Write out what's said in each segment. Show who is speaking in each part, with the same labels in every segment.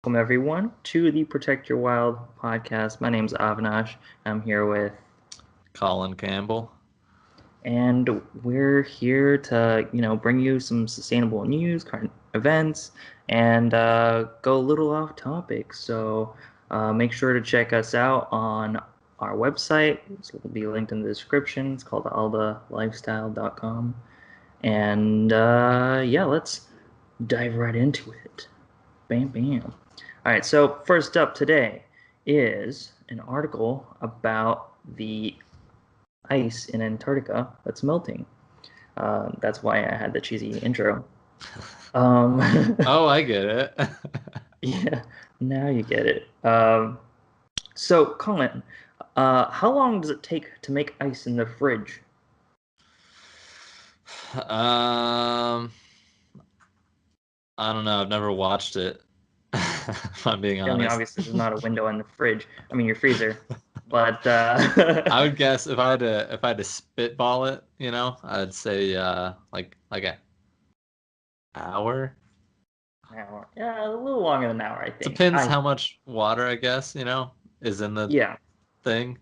Speaker 1: Welcome everyone to the Protect Your Wild podcast. My name's Avinash. I'm here with,
Speaker 2: Colin Campbell.
Speaker 1: and we're here to, bring you some sustainable news, current events, and go a little off topic. So make sure to check us out on our website. It will be linked in the description. It's called aldalifestyle.com. And yeah, let's dive right into it. Bam, bam. All right, so first up today is an article about the ice in Antarctica that's melting. That's why I had the cheesy intro.
Speaker 2: Oh, I get it.
Speaker 1: Yeah, now you get it. So, Colin, how long does it take to make ice in the fridge?
Speaker 2: I don't know. I've never watched it. If I'm being
Speaker 1: I mean,
Speaker 2: honest.
Speaker 1: obviously, there's not a window in the fridge. I mean, your freezer. But
Speaker 2: I would guess if I had to spitball it, I'd say like an hour.
Speaker 1: an hour. Yeah, a little longer than an hour, I think.
Speaker 2: Depends how much water, I guess, is in the
Speaker 1: Yeah,
Speaker 2: thing.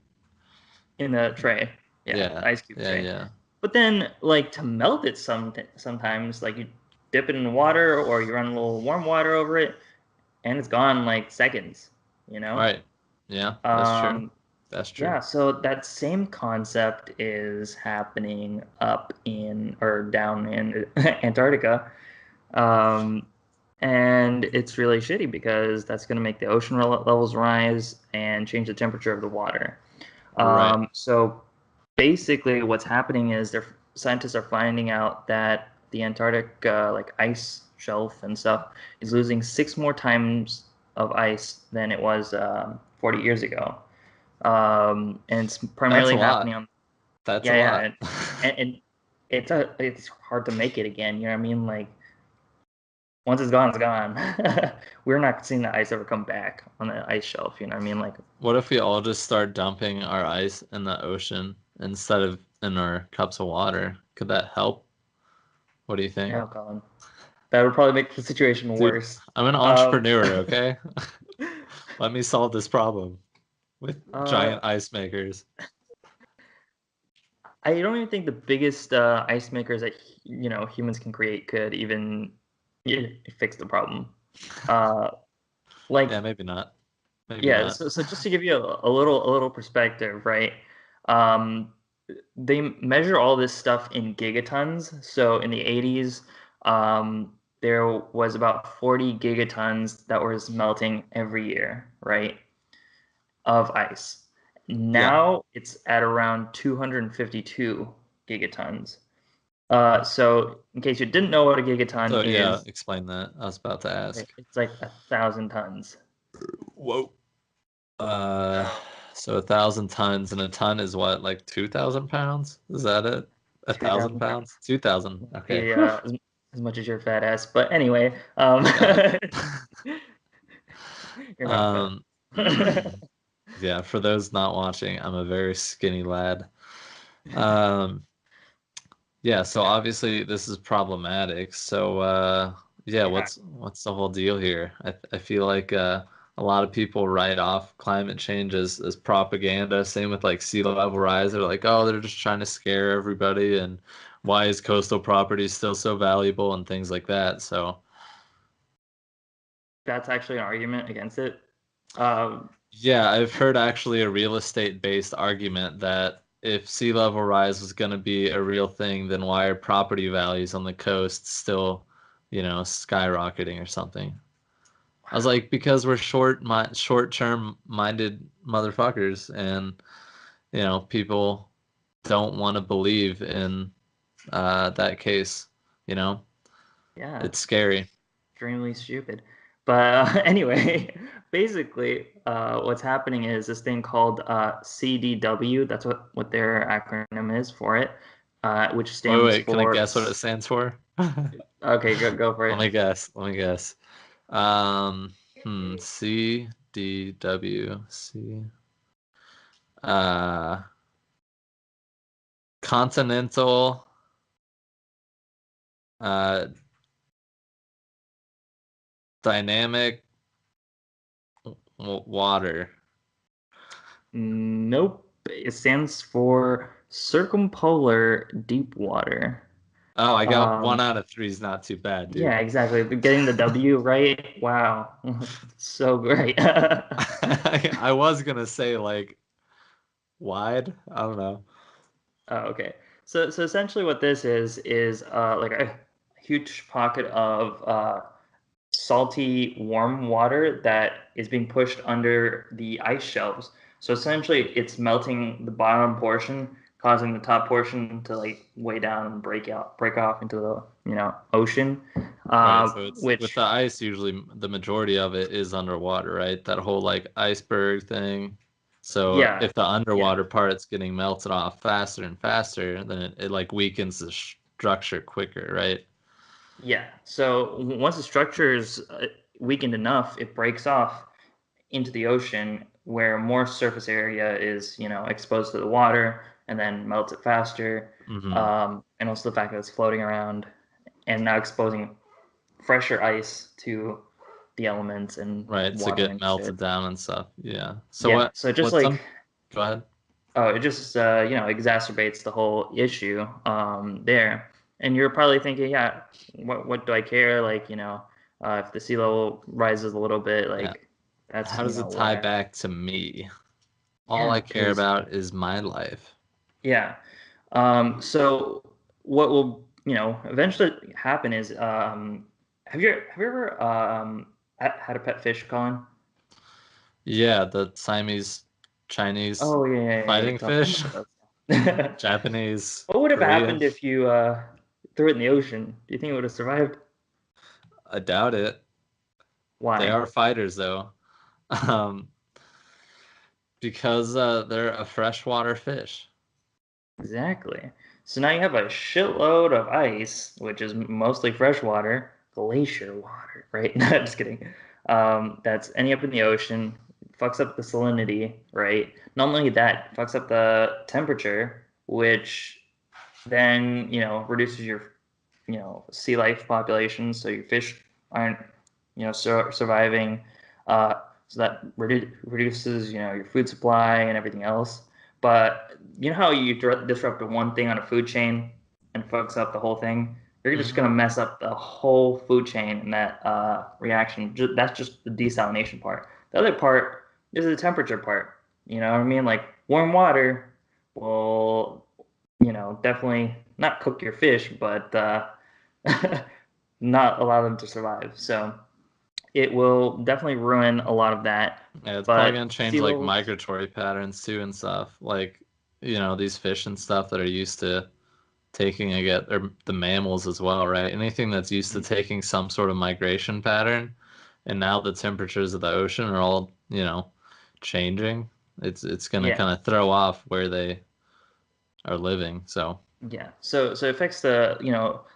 Speaker 1: in the tray. Yeah,
Speaker 2: Yeah.
Speaker 1: ice cube
Speaker 2: Yeah,
Speaker 1: tray.
Speaker 2: yeah.
Speaker 1: But then, like, to melt it sometimes, like, you dip it in the water or you run a little warm water over it, and it's gone, like, seconds, you know?
Speaker 2: Right. Yeah, that's true.
Speaker 1: Um,
Speaker 2: That's true.
Speaker 1: yeah, so that same concept is happening up in, or down in Antarctica. Um, and it's really shitty because that's going to make the ocean levels rise and change the temperature of the water.
Speaker 2: Right.
Speaker 1: So basically what's happening is scientists are finding out that the Antarctic like ice shelf and stuff is losing 6 more times of ice than it was 40 years ago. And it's
Speaker 2: That's a
Speaker 1: primarily happening
Speaker 2: lot.
Speaker 1: on
Speaker 2: That's a
Speaker 1: yeah,
Speaker 2: lot.
Speaker 1: and it's hard to make it again. You know what I mean? Like once it's gone, it's gone. We're not seeing the ice ever come back on the ice shelf. You know what I mean? Like
Speaker 2: What if we all just start dumping our ice in the ocean instead of in our cups of water? Could that help? What do you think?
Speaker 1: yeah, Colin, that would probably make the situation
Speaker 2: Dude,
Speaker 1: worse.
Speaker 2: I'm an
Speaker 1: Um,
Speaker 2: entrepreneur, okay? Let me solve this problem with
Speaker 1: uh,
Speaker 2: giant ice makers.
Speaker 1: I don't even think the biggest ice makers that humans can create could even fix the problem. Uh, like
Speaker 2: Yeah, maybe not. Maybe
Speaker 1: yeah,
Speaker 2: not.
Speaker 1: so just to give you a little perspective, right? Um, they measure all this stuff in gigatons. So in the 80s, there was about 40 gigatons that was melting every year, right, of ice.
Speaker 2: Yeah.
Speaker 1: Now it's at around 252 gigatons. So in case you didn't know what a gigaton
Speaker 2: So yeah,
Speaker 1: is,
Speaker 2: explain that. I was about to ask.
Speaker 1: it's like 1,000 tons.
Speaker 2: Whoa. Uh, so 1,000 tons, and a ton is what, like 2,000 pounds? Is that it? A thousand
Speaker 1: 2,000 pounds.
Speaker 2: pounds? 2,000. Okay.
Speaker 1: Be
Speaker 2: Whew.
Speaker 1: as much as your fat ass. But anyway,
Speaker 2: Got
Speaker 1: you're not
Speaker 2: Um,
Speaker 1: fat.
Speaker 2: yeah, for those not watching, I'm a very skinny lad. Um, yeah, so obviously this is problematic. So yeah,
Speaker 1: Yeah,
Speaker 2: what's the whole deal here? I feel like a lot of people write off climate change as propaganda. Same with like sea level rise. They're like, oh, they're just trying to scare everybody, and why is coastal property still so valuable and things like that. So
Speaker 1: that's actually an argument against it. Um,
Speaker 2: yeah, I've heard actually a real estate based argument that if sea level rise was going to be a real thing, then why are property values on the coast still, skyrocketing or something? I was like, because we're short-term minded motherfuckers, and people don't want to believe in that case. You know,
Speaker 1: yeah,
Speaker 2: it's scary.
Speaker 1: extremely stupid. But anyway, basically, what's happening is this thing called CDW. That's what their acronym is for it, which
Speaker 2: Wait,
Speaker 1: stands
Speaker 2: wait, can I
Speaker 1: for.
Speaker 2: guess what it stands for?
Speaker 1: Okay, go for
Speaker 2: Let
Speaker 1: it.
Speaker 2: me guess. Let me guess. Um, C D W C. Uh, Continental. Uh, Dynamic Water.
Speaker 1: Nope. It stands for circumpolar deep water.
Speaker 2: Oh, I got one
Speaker 1: Um,
Speaker 2: out of three is not too bad, dude.
Speaker 1: yeah, exactly. But getting the W right, wow, so great.
Speaker 2: I was gonna say like wide. I don't know.
Speaker 1: Oh, okay. So essentially, what this is like a huge pocket of salty, warm water that is being pushed under the ice shelves. So essentially, it's melting the bottom portion, causing the top portion to like way down and break off into the ocean,
Speaker 2: Right, so it's with the
Speaker 1: which
Speaker 2: ice, usually the majority of it is underwater, right? That whole like iceberg thing. So
Speaker 1: yeah,
Speaker 2: if the
Speaker 1: yeah.
Speaker 2: underwater part's getting melted off faster and faster, then it like weakens the structure quicker, right?
Speaker 1: Yeah. So once the structure is weakened enough, it breaks off into the ocean where more surface area is, exposed to the water and then melts it faster.
Speaker 2: Hmm.
Speaker 1: And also the fact that it's floating around and now exposing fresher ice to the elements and
Speaker 2: Right, to
Speaker 1: water
Speaker 2: get
Speaker 1: and shit.
Speaker 2: melted down and stuff. Yeah. So
Speaker 1: Yeah. So just
Speaker 2: what
Speaker 1: like,
Speaker 2: some go ahead.
Speaker 1: oh, it just, exacerbates the whole issue there. And you're probably thinking, yeah, what do I care? Like, if the sea level rises a little bit,
Speaker 2: Yeah.
Speaker 1: like that's,
Speaker 2: How does it tie
Speaker 1: whatever.
Speaker 2: back to me? All I
Speaker 1: Yeah,
Speaker 2: care
Speaker 1: because
Speaker 2: about is my life.
Speaker 1: yeah. So what will, eventually happen is, have you ever had a pet fish, Colin?
Speaker 2: Yeah, the Siamese Chinese
Speaker 1: Oh yeah, yeah, yeah, you
Speaker 2: fighting
Speaker 1: told me
Speaker 2: fish,
Speaker 1: about those.
Speaker 2: Japanese,
Speaker 1: What would have
Speaker 2: Korean.
Speaker 1: happened if you threw it in the ocean? Do you think it would have survived?
Speaker 2: I doubt it. They
Speaker 1: Why?
Speaker 2: are fighters though. Um, because they're a freshwater fish.
Speaker 1: Exactly. So now you have a shitload of ice, which is mostly freshwater, glacier water, right? No, just kidding. That's ending up in the ocean, fucks up the salinity, right? Not only that, fucks up the temperature, which then, reduces your, sea life population, so your fish aren't, surviving. Uh, so that reduces, your food supply and everything else. But you know how you disrupt the one thing on a food chain and fucks up the whole thing? You're just
Speaker 2: Hmm.
Speaker 1: gonna mess up the whole food chain in that reaction. That's just the desalination part. The other part is the temperature part. You know what I mean? Like warm water will, definitely not cook your fish, but not allow them to survive. So it will definitely ruin a lot of that.
Speaker 2: Yeah, it's probably gonna
Speaker 1: But
Speaker 2: change
Speaker 1: sea
Speaker 2: like
Speaker 1: levels,
Speaker 2: migratory patterns too and stuff. Like, these fish and stuff that are used to taking or the mammals as well, right? Anything that's used to taking some sort of migration pattern, and now the temperatures of the ocean are all, changing. It's gonna
Speaker 1: yeah,
Speaker 2: kind of throw off where they are living. So,
Speaker 1: yeah. So it affects the the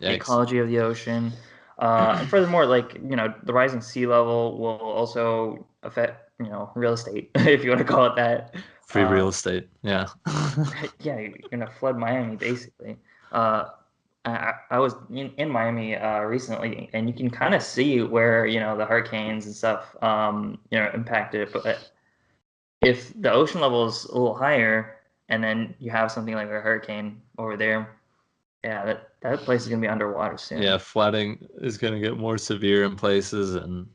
Speaker 2: yikes.
Speaker 1: ecology of the ocean, and furthermore, like the rising sea level will also affect real estate, if you want to call it that.
Speaker 2: Free real estate. Yeah.
Speaker 1: Yeah, you're gonna flood Miami basically. Uh, I was in Miami recently, and you can kind of see where the hurricanes and stuff impacted it. But if the ocean level is a little higher, and then you have something like a hurricane over there, yeah, that place is gonna be underwater
Speaker 2: Yeah,
Speaker 1: soon.
Speaker 2: flooding is going to get more severe in places, and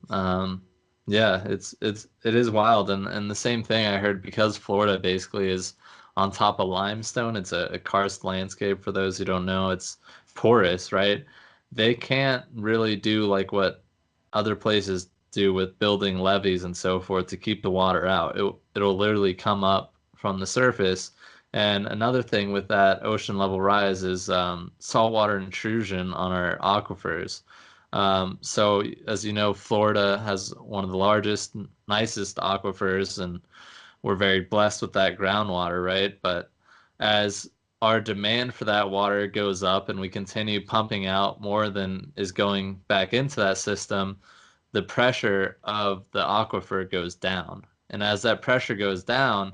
Speaker 2: yeah, it is wild, and the same thing I heard because Florida basically is on top of limestone. It's a karst landscape for those who don't know. It's porous, right? They can't really do like what other places do with building levees and so forth to keep the water out. It'll literally come up from the surface. And another thing with that ocean level rise is saltwater intrusion on our aquifers. So, as you know, Florida has one of the largest, nicest aquifers, and we're very blessed with that groundwater, right? But as our demand for that water goes up and we continue pumping out more than is going back into that system, the pressure of the aquifer goes down. And as that pressure goes down,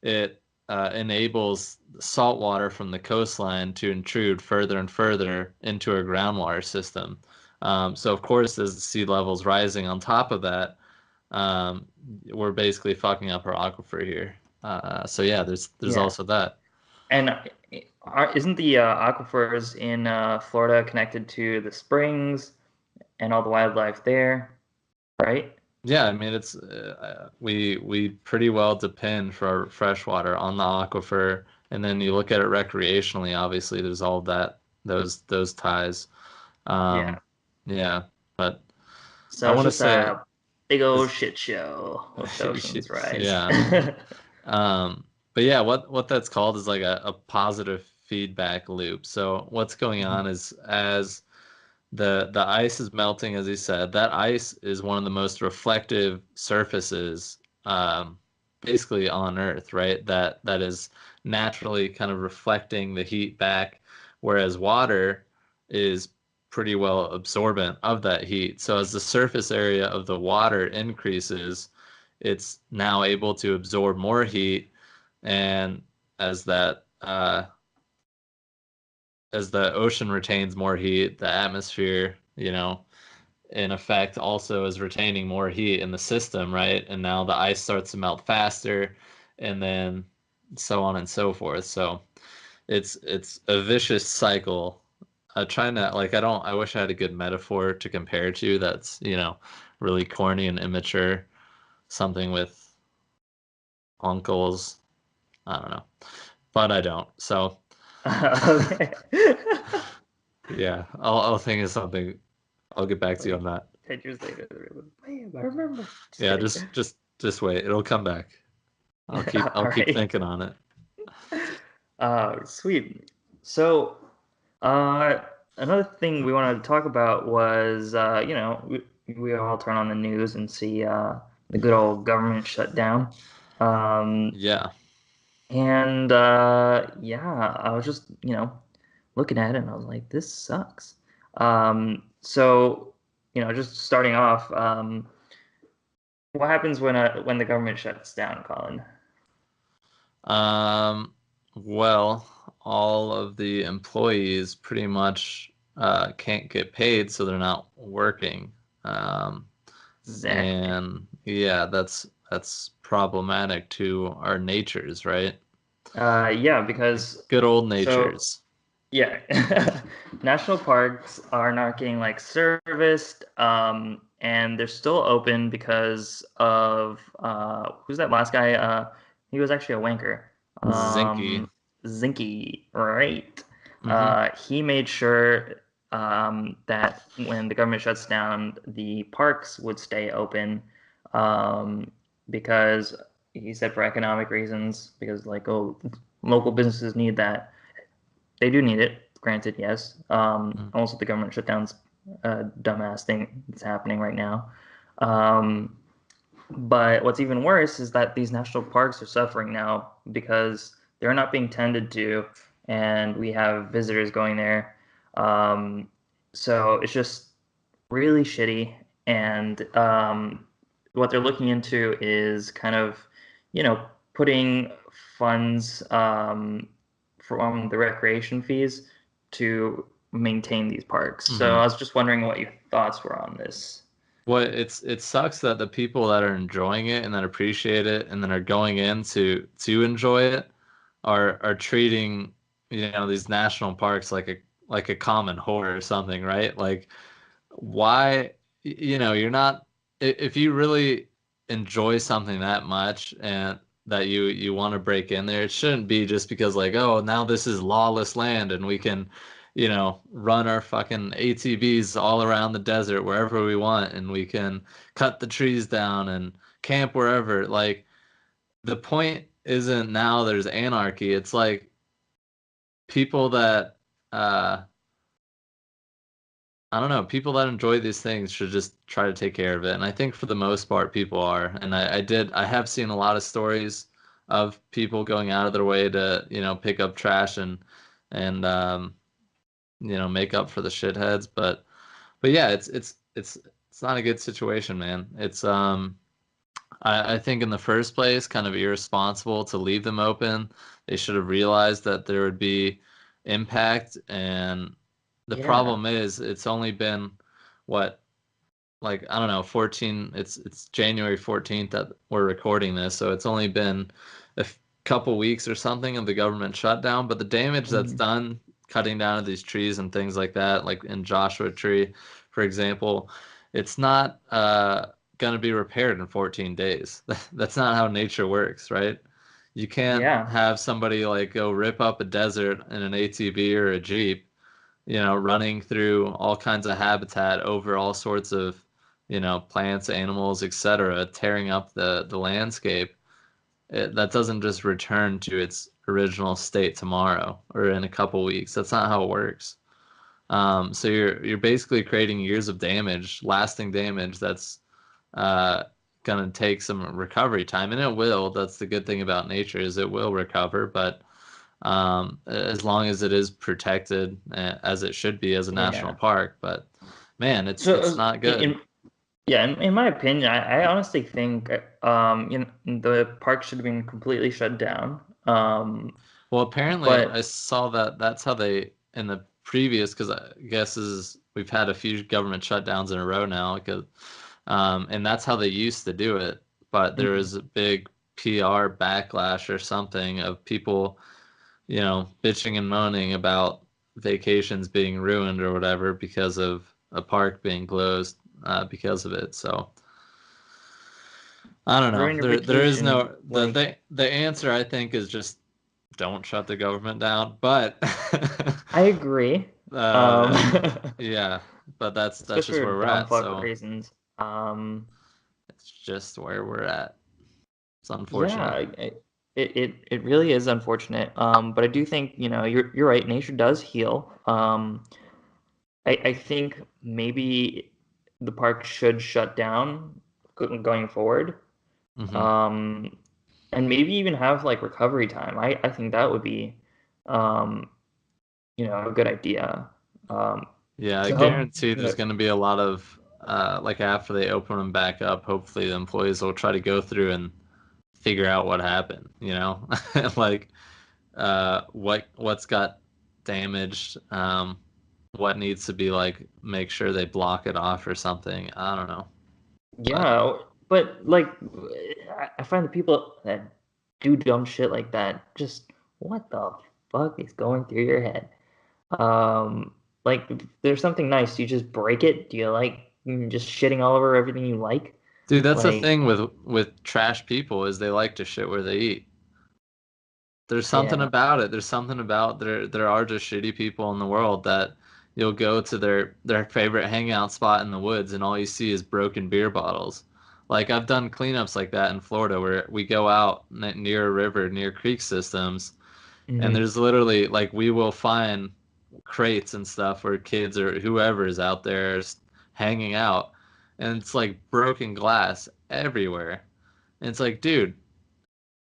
Speaker 2: it enables salt water from the coastline to intrude further and further into our groundwater system. So, of course, as the sea level's rising on top of that, we're basically fucking up our aquifer here. So yeah, there's
Speaker 1: Yeah.
Speaker 2: also that.
Speaker 1: And isn't the aquifers in Florida connected to the springs and all the wildlife there, right?
Speaker 2: Yeah, I mean it's we pretty well depend for our fresh water on the aquifer, and then you look at it recreationally. Obviously, there's all that those ties.
Speaker 1: Yeah.
Speaker 2: Um, yeah, but I
Speaker 1: So it's
Speaker 2: want to
Speaker 1: just
Speaker 2: say,
Speaker 1: a big old
Speaker 2: is-
Speaker 1: shit show with the ocean's rise.
Speaker 2: yeah. But yeah, what that's called is like a positive feedback loop. So what's going
Speaker 1: Mhm.
Speaker 2: on is as the ice is melting, as he said, that ice is one of the most reflective surfaces, basically on Earth, right? That is naturally kind of reflecting the heat back, whereas water is pretty well absorbent of that heat. So as the surface area of the water increases, it's now able to absorb more heat, and as that as the ocean retains more heat, the atmosphere, in effect also is retaining more heat in the system, right? And now the ice starts to melt faster, and then so on and so forth. So it's a vicious cycle. I'm trying to like I wish I had a good metaphor to compare to that's, really corny and immature. Something with uncles. I don't know. But I don't. So
Speaker 1: Okay.
Speaker 2: yeah, I'll think of something. I'll get back to you on
Speaker 1: Like
Speaker 2: that.
Speaker 1: 10 years later, they're like, bam, I remember. Just
Speaker 2: Yeah,
Speaker 1: kidding.
Speaker 2: just wait. It'll come back. I'll
Speaker 1: All
Speaker 2: keep
Speaker 1: right.
Speaker 2: thinking on it.
Speaker 1: Sweet. So, uh, another thing we wanted to talk about was, we all turn on the news and see the good old government shutdown. Um,
Speaker 2: Yeah.
Speaker 1: and yeah, I was just, looking at it and I was like, this sucks. So, just starting off, what happens when the government shuts down, Colin?
Speaker 2: Um, well, all of the employees pretty much can't get paid, so they're not working. Um,
Speaker 1: Exactly.
Speaker 2: and yeah, that's problematic to our natures, right?
Speaker 1: Yeah, because
Speaker 2: Good old
Speaker 1: so
Speaker 2: natures.
Speaker 1: yeah, national parks are not getting like serviced, and they're still open because of who's that last guy? He was actually a wanker.
Speaker 2: Zinky.
Speaker 1: Zinke, right?
Speaker 2: Mm-hmm.
Speaker 1: He made sure that when the government shuts down, the parks would stay open, um, because he said for economic reasons, because like, oh, local businesses need that. They do need it, granted, yes. Also, the government shutdown's a dumbass thing that's happening right now. Um, but what's even worse is that these national parks are suffering now because they're not being tended to, and we have visitors going there. Um, so it's just really shitty. And what they're looking into is kind of, putting funds from the recreation fees to maintain these parks. So
Speaker 2: Mm-hmm.
Speaker 1: I was just wondering what your thoughts were on this.
Speaker 2: Well, it sucks that the people that are enjoying it and that appreciate it and that are going in to enjoy it are treating, these national parks like a common whore or something, right? Like why, you're not if you really enjoy something that much and that you want to break in there, it shouldn't be just because like, oh, now this is lawless land and we can, run our fucking ATVs all around the desert wherever we want and we can cut the trees down and camp wherever. Like the point isn't now there's anarchy. It's like people that uh I don't know. People that enjoy these things should just try to take care of it. And I think for the most part, people are. And I have seen a lot of stories of people going out of their way to, pick up trash and make up for the shitheads. But yeah, it's not a good situation, man. I think in the first place, kind of irresponsible to leave them open. They should have realized that there would be impact. And the
Speaker 1: Yeah,
Speaker 2: problem is, it's only been what like, I don't know, 14, it's January 14th that we're recording this, so it's only been couple weeks or something of the government shutdown, but the damage that's
Speaker 1: Mhm.
Speaker 2: done cutting down of these trees and things like that, like in Joshua Tree, for example, it's not going to be repaired in 14 days. That's not how nature works, right? You can't
Speaker 1: Yeah,
Speaker 2: have somebody like go rip up a desert in an ATV or a Jeep, you know, running through all kinds of habitat over all sorts of, you know, plants, animals, etc., tearing up the landscape. That doesn't just return to its original state tomorrow or in a couple weeks. That's not how it works. So you're basically creating years of damage, lasting damage that's uh, gonna take some recovery time, and it will. That's the good thing about nature is it will recover, but as long as it is protected as it should be as a national
Speaker 1: yeah.
Speaker 2: park. But man,
Speaker 1: So,
Speaker 2: it's not good.
Speaker 1: yeah, in my opinion, I honestly think the park should have been completely shut down.
Speaker 2: Well, apparently, I
Speaker 1: But
Speaker 2: saw that that's how they in the previous, because I guess is we've had a few government shutdowns in a row now, because and that's how they used to do it. But there
Speaker 1: Mhm.
Speaker 2: was a big PR backlash or something of people, you know, bitching and moaning about vacations being ruined or whatever because of a park being closed because of it. So I don't know.
Speaker 1: Ruin your
Speaker 2: There is
Speaker 1: vacation,
Speaker 2: no
Speaker 1: like,
Speaker 2: the answer I think is just don't shut the government down. But
Speaker 1: I agree. Um,
Speaker 2: uh, yeah, but that's
Speaker 1: especially
Speaker 2: just
Speaker 1: for
Speaker 2: where we're
Speaker 1: dumb
Speaker 2: at.
Speaker 1: fuck
Speaker 2: So
Speaker 1: reasons.
Speaker 2: it's just where we're at. It's unfortunate.
Speaker 1: Yeah, it really is unfortunate. But I do think, you're right, nature does heal. I think maybe the park should shut down going forward.
Speaker 2: Hmm.
Speaker 1: Um, and maybe even have like recovery time. I think that would be, um, a good idea. Um,
Speaker 2: Yeah, I
Speaker 1: to help,
Speaker 2: guarantee there's going to be a lot of like after they open them back up, hopefully the employees will try to go through and figure out what happened, you know? Like what's got damaged, what needs to be like make sure they block it off or something. I don't know. But
Speaker 1: yeah, but like, I find the people that do dumb shit like that, just what the fuck is going through your head? Like, if there's something nice, do you just break it? Do you like just shitting all over everything you like?
Speaker 2: dude, that's the
Speaker 1: Like,
Speaker 2: thing with trash people is they like to shit where they eat. There's something
Speaker 1: yeah.
Speaker 2: about it. There's something about there are just shitty people in the world that you'll go to their favorite hangout spot in the woods and all you see is broken beer bottles. Like I've done cleanups like that in Florida where we go out near a river, near creek systems, and
Speaker 1: Hmm.
Speaker 2: there's literally like we will find crates and stuff where kids or whoever is out there is hanging out, and it's like broken glass everywhere. And it's like, dude,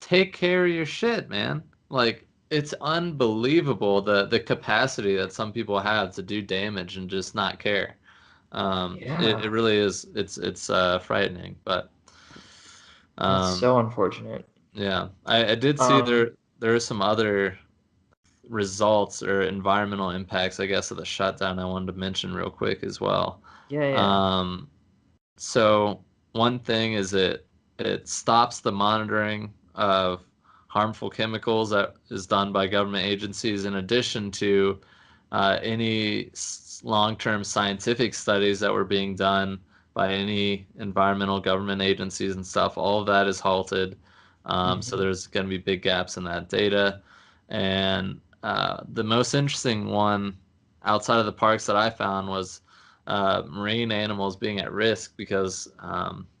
Speaker 2: take care of your shit, man. Like it's unbelievable the capacity that some people have to do damage and just not care. It
Speaker 1: Yeah,
Speaker 2: really is it's frightening, but
Speaker 1: that's
Speaker 2: um,
Speaker 1: so unfortunate.
Speaker 2: yeah, I did see
Speaker 1: Um,
Speaker 2: there are some other results or environmental impacts, I guess, of the shutdown I wanted to mention real quick as well.
Speaker 1: yeah, yeah.
Speaker 2: Um, So one thing is it stops the monitoring of harmful chemicals that is done by government agencies in addition to any long-term scientific studies that were being done by any environmental government agencies and stuff. All of that is halted. So
Speaker 1: Hmm.
Speaker 2: there's going to be big gaps in that data. And the most interesting one outside of the parks that I found was marine animals being at risk because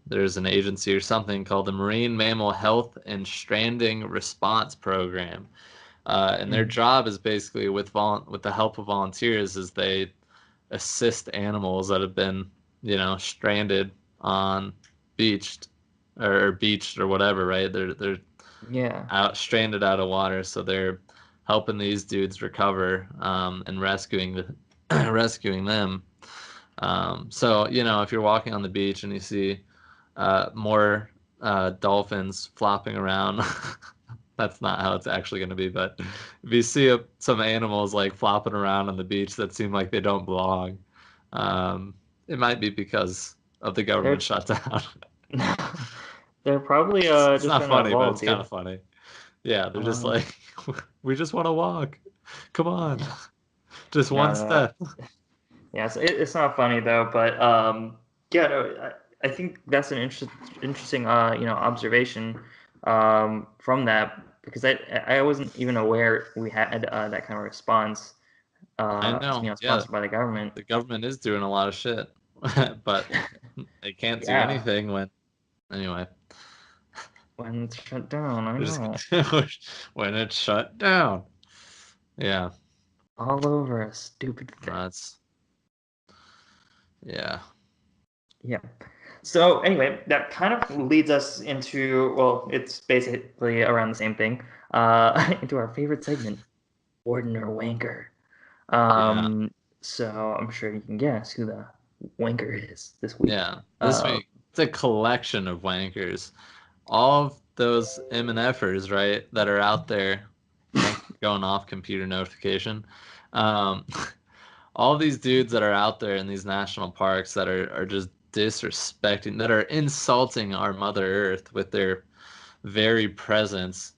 Speaker 2: there's an agency or something called the Marine Mammal Health and Stranding Response Program, and their
Speaker 1: Hmm.
Speaker 2: job is basically with the help of volunteers is they assist animals that have been stranded on beached beached or whatever, right? They're
Speaker 1: Yeah.
Speaker 2: out stranded out of water, so they're helping these dudes recover and rescuing them. So, if you're walking on the beach and you see more dolphins flopping around, that's not how it's actually going to be. But if you see some animals like flopping around on the beach that seem like they don't belong, um, it might be because of the government
Speaker 1: They're
Speaker 2: shutdown.
Speaker 1: they're probably
Speaker 2: It's
Speaker 1: just
Speaker 2: not
Speaker 1: trying to
Speaker 2: funny, but
Speaker 1: evolve,
Speaker 2: it's kind
Speaker 1: dude.
Speaker 2: of funny. Yeah, they're just
Speaker 1: Um,
Speaker 2: like, we just want to walk. Come on, just
Speaker 1: no,
Speaker 2: one
Speaker 1: no,
Speaker 2: step.
Speaker 1: yeah, it's not funny though, but yeah, no, I think that's an interesting observation from that because I wasn't even aware we had that kind of response
Speaker 2: I know. Yeah,
Speaker 1: sponsored by the government.
Speaker 2: the government is doing a lot of shit, but they can't do
Speaker 1: Yeah,
Speaker 2: anything when. Anyway,
Speaker 1: when it's shut down, I
Speaker 2: we're just
Speaker 1: know.
Speaker 2: when it's shut down. Yeah,
Speaker 1: All over a stupid thing.
Speaker 2: that's yeah.
Speaker 1: Yeah. So anyway, that kind of leads us into, well, it's basically around the same thing, into our favorite segment, Warden or Wanker.
Speaker 2: Yeah.
Speaker 1: Um, so I'm sure you can guess who the Wanker is this week.
Speaker 2: Yeah. This week, it's a collection of wankers. All of those MNFers, right, that are out there. Thanks for going off computer notification. Um, all these dudes that are out there in these national parks that are just disrespecting, that are insulting our Mother Earth with their very presence,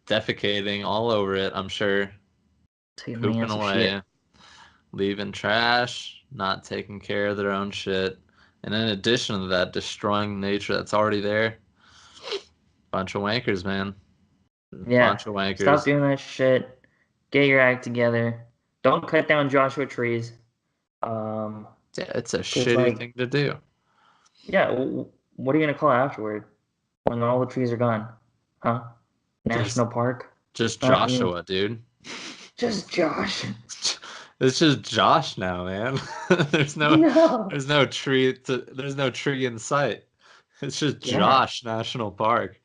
Speaker 2: defecating all over it, I'm sure,
Speaker 1: Taking the
Speaker 2: pooping
Speaker 1: answer shit.
Speaker 2: away, leaving trash, not taking care of their own shit. And in addition to that, destroying nature that's already there. Bunch of wankers, man.
Speaker 1: Yeah.
Speaker 2: Bunch of
Speaker 1: Stop
Speaker 2: wankers.
Speaker 1: doing that shit. Get your act together. Don't cut down Joshua trees. Um,
Speaker 2: Yeah, it's a
Speaker 1: because
Speaker 2: shitty
Speaker 1: like,
Speaker 2: thing to do.
Speaker 1: yeah, what are you gonna call it afterward when all the trees are gone? Huh?
Speaker 2: Just
Speaker 1: National park?
Speaker 2: just
Speaker 1: Not even
Speaker 2: Joshua, dude.
Speaker 1: just Josh.
Speaker 2: It's just Josh now, man. There's no
Speaker 1: No.
Speaker 2: there's no tree in sight. It's just
Speaker 1: Yeah.
Speaker 2: Josh National Park.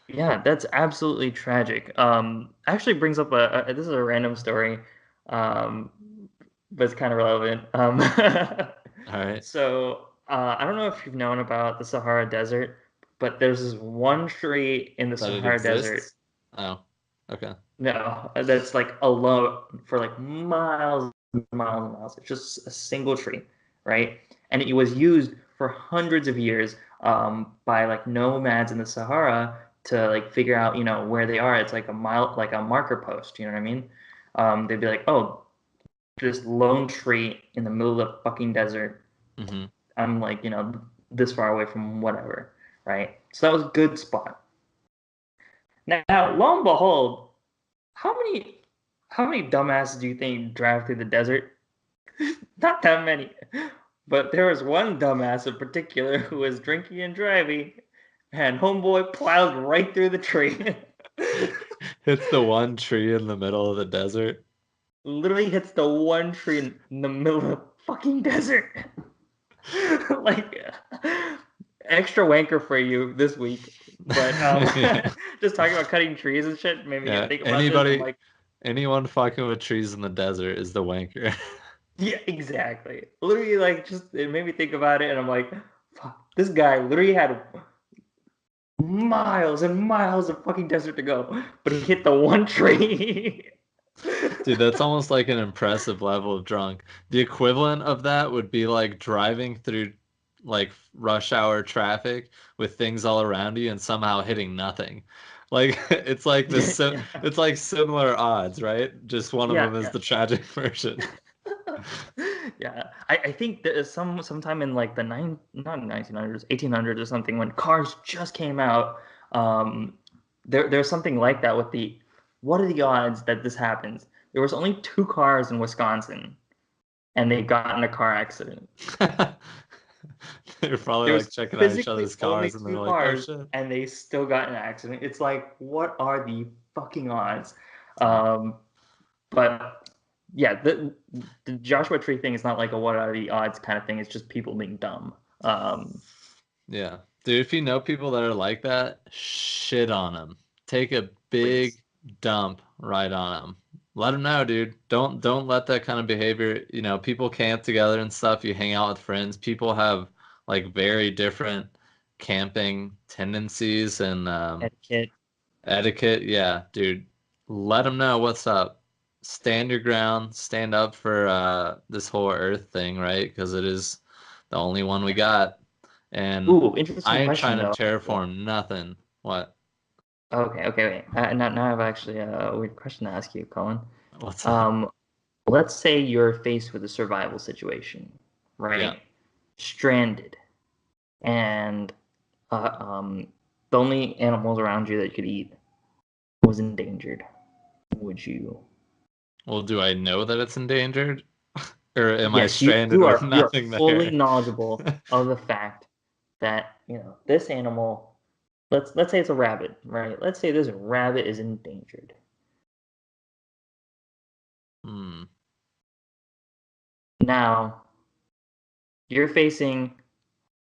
Speaker 1: Yeah, that's absolutely tragic. Actually brings up this is a random story, um, but it's kind of relevant.
Speaker 2: All right.
Speaker 1: I don't know if you've known about the Sahara Desert, but there's this one tree in the
Speaker 2: That it
Speaker 1: Sahara Desert.
Speaker 2: exists? Oh, okay.
Speaker 1: No, that's like alone for like miles and miles and miles. It's just a single tree, right? And it was used for hundreds of years by like nomads in the Sahara to like figure out, where they are. It's like a mile, like a marker post. You know what I mean? They'd be like, oh, this lone tree in the middle of the fucking desert.
Speaker 2: Mm-hmm.
Speaker 1: I'm like, this far away from whatever, right? So that was a good spot. Now, lo and behold, how many how many dumbasses do you think drive through the desert? Not that many. But there was one dumbass in particular who was drinking and driving, and homeboy plowed right through the tree.
Speaker 2: It's the one tree in the middle of the desert.
Speaker 1: Literally hits the one tree in the middle of the fucking desert. Like extra wanker for you this week. But
Speaker 2: Yeah.
Speaker 1: just talking about cutting trees and shit made me
Speaker 2: Yeah.
Speaker 1: think about this. I'm like,
Speaker 2: Anyone fucking with trees in the desert is the wanker.
Speaker 1: yeah, exactly. Literally, like, just it made me think about it, and I'm like, fuck, this guy literally had miles and miles of fucking desert to go, but he hit the one tree.
Speaker 2: Dude, that's almost like an impressive level of drunk. The equivalent of that would be like driving through like rush hour traffic with things all around you and somehow hitting nothing. Like it's like
Speaker 1: Yeah,
Speaker 2: it's like similar odds, right? Just one of
Speaker 1: yeah,
Speaker 2: them is
Speaker 1: yeah.
Speaker 2: the tragic version.
Speaker 1: Yeah, I think there is sometime in like the not 1900s, 1800s or something when cars just came out. There's something like that with the what are the odds that this happens? There was only two cars in Wisconsin, and they got in a car accident.
Speaker 2: They're probably
Speaker 1: There's
Speaker 2: like checking out each
Speaker 1: physically
Speaker 2: other's
Speaker 1: only
Speaker 2: cars and they're
Speaker 1: two
Speaker 2: like, "Oh
Speaker 1: cars,
Speaker 2: shit."
Speaker 1: and they still got in an accident. It's like, what are the fucking odds?
Speaker 2: Yeah.
Speaker 1: Um, but yeah, the Joshua Tree thing is not like a what are the odds kind of thing. It's just people being dumb.
Speaker 2: Yeah. Dude, if you know people that are like that, shit on them. Take a
Speaker 1: Please.
Speaker 2: big dump right on them. Let them know, dude. Don't let that kind of behavior, people camp together and stuff. You hang out with friends. People have like very different camping tendencies and
Speaker 1: Etiquette.
Speaker 2: etiquette. Yeah, dude. Let them know what's up. Stand your ground. Stand up for this whole Earth thing, right? Because it is the only one we got. And
Speaker 1: Ooh, interesting
Speaker 2: I ain't
Speaker 1: question
Speaker 2: trying to
Speaker 1: though.
Speaker 2: terraform nothing. What?
Speaker 1: Okay, wait. Now I have actually a weird question to ask you, Colin.
Speaker 2: What's up?
Speaker 1: Um, let's say you're faced with a survival situation,
Speaker 2: Yeah.
Speaker 1: right? Stranded, and uh, um, the only animals around you that you could eat was endangered. Would you?
Speaker 2: Well, do I know that it's endangered? Or am I
Speaker 1: Yes,
Speaker 2: stranded with
Speaker 1: you are
Speaker 2: nothing
Speaker 1: fully
Speaker 2: there?
Speaker 1: knowledgeable of the fact that this animal. Let's say it's a rabbit, right? Let's say this rabbit is endangered.
Speaker 2: Hmm.
Speaker 1: Now you're facing.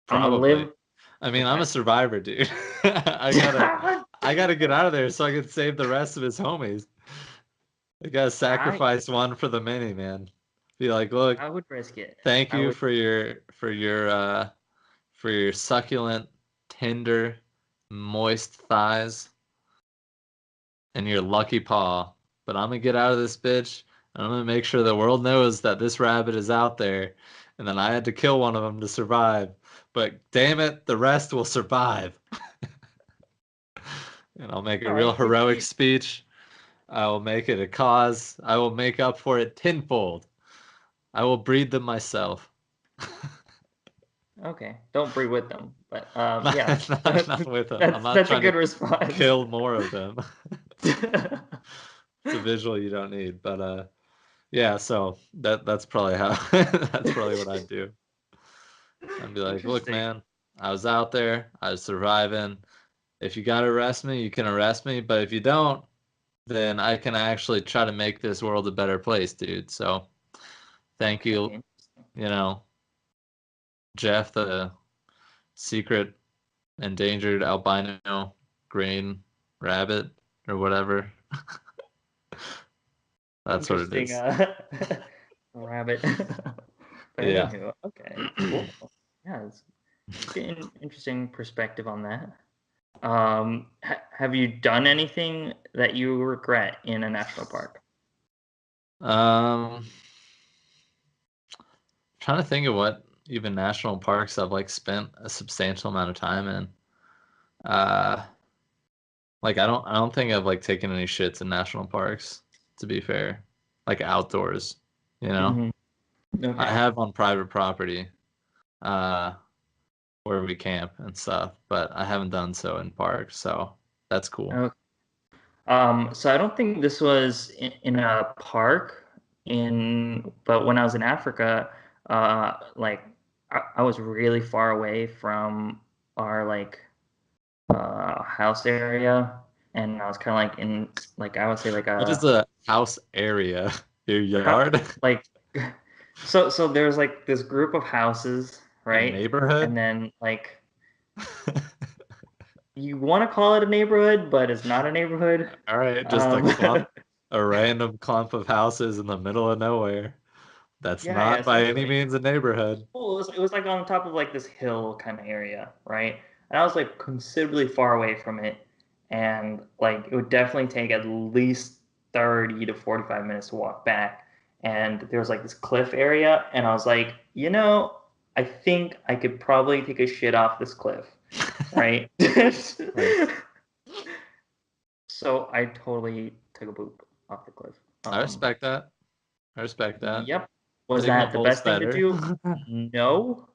Speaker 1: I'm gonna
Speaker 2: Probably.
Speaker 1: live.
Speaker 2: I mean, I'm a
Speaker 1: Okay.
Speaker 2: survivor, dude. I gotta get out of there so I can save the rest of his homies. I gotta
Speaker 1: I
Speaker 2: sacrifice one for the many, man. Be like, look,
Speaker 1: I would risk it.
Speaker 2: thank
Speaker 1: I
Speaker 2: you
Speaker 1: would.
Speaker 2: for your succulent, tender, moist thighs and your lucky paw. But I'm gonna get out of this bitch. And I'm gonna make sure the world knows that this rabbit is out there, and then I had to kill one of them to survive. But damn it, the rest will survive. And I'll make a
Speaker 1: All
Speaker 2: real
Speaker 1: right.
Speaker 2: heroic speech. I will make it a cause. I will make up for it tenfold. I will breed them myself.
Speaker 1: Okay. Don't breed with them, but yeah,
Speaker 2: Not with them. I'm not
Speaker 1: that's a
Speaker 2: trying to
Speaker 1: good response.
Speaker 2: kill more of them. It's a visual you don't need, but yeah. So that's probably how that's probably what I'd do. I'd be like, look,
Speaker 1: Interesting.
Speaker 2: man, I was out there, I was surviving. If you gotta arrest me, you can arrest me, but if you don't, then I can actually try to make this world a better place, dude. So thank you,
Speaker 1: Okay.
Speaker 2: you know, Jeff, the secret endangered albino green rabbit or whatever. That's what it
Speaker 1: Interesting.
Speaker 2: is.
Speaker 1: Rabbit. But
Speaker 2: Yeah.
Speaker 1: anywho, okay, cool. Yeah, it's an interesting perspective on that. Have you done anything that you regret in a national park?
Speaker 2: Um, trying to think of what even national parks I've like spent a substantial amount of time in. Uh, like I don't think I've like taken any shits in national parks, to be fair. Like outdoors, you know?
Speaker 1: Hmm.
Speaker 2: I
Speaker 1: Okay.
Speaker 2: have on private property, uh, where we camp and stuff, but I haven't done so in parks, so that's cool.
Speaker 1: Okay. So I don't think this was in a park but when I was in Africa, like I was really far away from our house area, and I was kind of like in like I would say like
Speaker 2: What is
Speaker 1: a
Speaker 2: the house area? Your
Speaker 1: how,
Speaker 2: yard?
Speaker 1: like so there's like this group of houses,
Speaker 2: A
Speaker 1: right? And
Speaker 2: neighborhood?
Speaker 1: then like you want to call it a neighborhood, but it's not a neighborhood.
Speaker 2: All right, just a
Speaker 1: Um,
Speaker 2: clump, a random clump of houses in the middle of nowhere. That's
Speaker 1: yeah,
Speaker 2: not by any
Speaker 1: essentially.
Speaker 2: means a neighborhood.
Speaker 1: Well, it was like on top of like this hill kind of area, right? And I was like considerably far away from it, and like it would definitely take at least 30 to 45 minutes to walk back. And there was like this cliff area, and I was like, I think I could probably take a shit off this cliff, right?
Speaker 2: Nice.
Speaker 1: So I totally took a poop off the cliff.
Speaker 2: I respect that. I respect that.
Speaker 1: Yep. Was
Speaker 2: Dig a
Speaker 1: that the
Speaker 2: hole's
Speaker 1: best thing to
Speaker 2: better.
Speaker 1: do? No.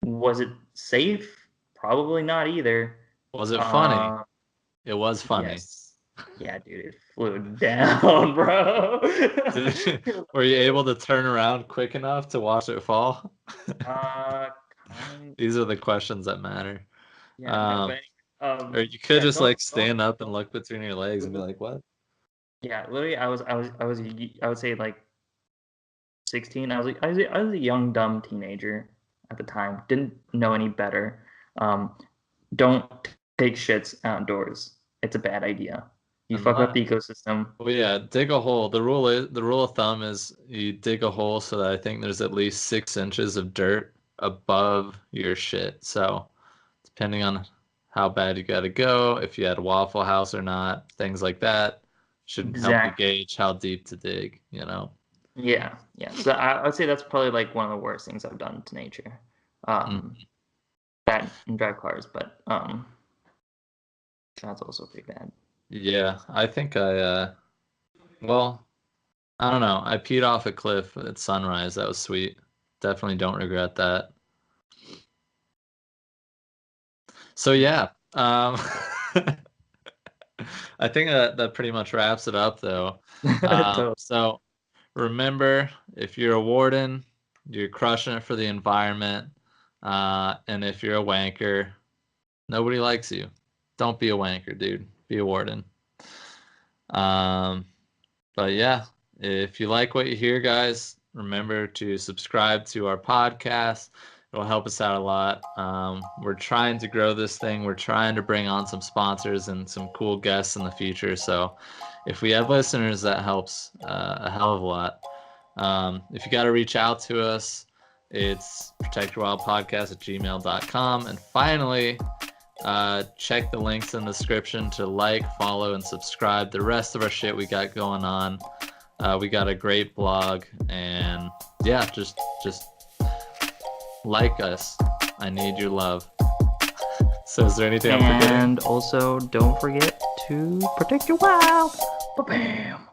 Speaker 1: Was it safe? Probably not either.
Speaker 2: Was it funny?
Speaker 1: Uh,
Speaker 2: It was funny.
Speaker 1: yes. Yeah, dude, it flew down, bro.
Speaker 2: Were you able to turn around quick enough to watch it fall?
Speaker 1: uh, kind,
Speaker 2: These are the questions that matter.
Speaker 1: yeah, no,
Speaker 2: Um,
Speaker 1: but
Speaker 2: or you could
Speaker 1: yeah,
Speaker 2: just like
Speaker 1: don't,
Speaker 2: stand up and
Speaker 1: don't.
Speaker 2: look between your legs and be like, "What?"
Speaker 1: Yeah, literally, I would say like 16. I was a young, dumb teenager at the time. Didn't know any better. Um, don't take shits outdoors. It's a bad idea. You fuck up
Speaker 2: Unless,
Speaker 1: the ecosystem.
Speaker 2: well, yeah, dig a hole. The rule of thumb is you dig a hole so that I think there's at least 6 inches of dirt above your shit. So depending on how bad you got to go, if you had a Waffle House or not, things like that should help you
Speaker 1: Exactly.
Speaker 2: gauge how deep to dig, you know?
Speaker 1: Yeah, yeah. So I would say that's probably like one of the worst things I've done to nature. Um, that and drive cars, but that's also pretty bad.
Speaker 2: Yeah, I think well, I don't know. I peed off a cliff at sunrise. That was sweet. Definitely don't regret that. So yeah, I think that pretty much wraps it up, though.
Speaker 1: So,
Speaker 2: So remember, if you're a warden, you're crushing it for the environment. And if you're a wanker, nobody likes you. Don't be a wanker, dude. Be a warden. Um, but yeah, if you like what you hear, guys, remember to subscribe to our podcast. It'll help us out a lot. We're trying to grow this thing. We're trying to bring on some sponsors and some cool guests in the future. So if we have listeners, that helps a hell of a lot. If you got to reach out to us, it's protectyourwildpodcast@gmail.com. And finally, check the links in the description to like, follow, and subscribe the rest of our shit we got going on. We got a great blog, and yeah, just like us. I need your love. So is there anything I'm forgetting?
Speaker 1: And also, don't forget to protect your wild. Ba-bam.